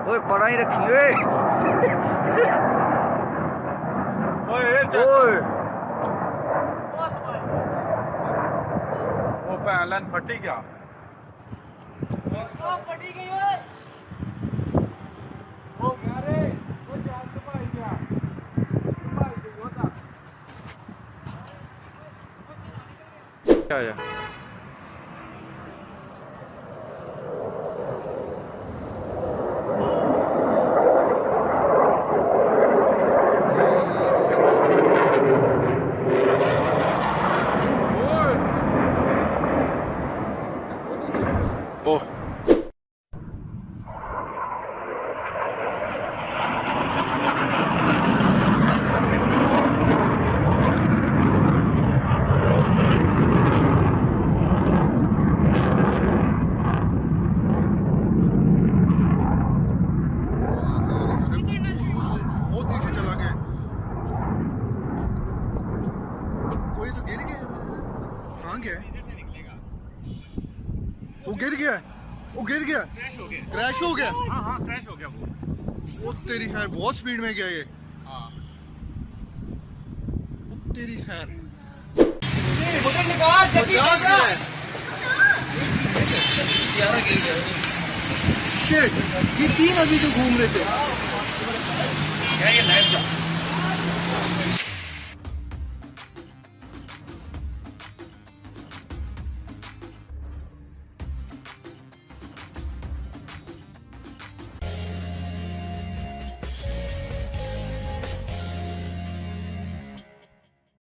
ओए परा ही रखी ओए ओए वो पैन फटी क्या फटी गई ओए ओ यारे वो जान तो भाई क्या भाई जो था क्या है ओह बहुत नीचे चला गया कोई तो गिर गया कहाँ गया वो गिर गया वो गिर गया क्रैश हो गया हाँ क्रैश हो गया वो तेरी खैर बहुत स्पीड में गया ये वो तेरी खैर निकाल जल्दी शिट ये तीन अभी जो घूम रहे थे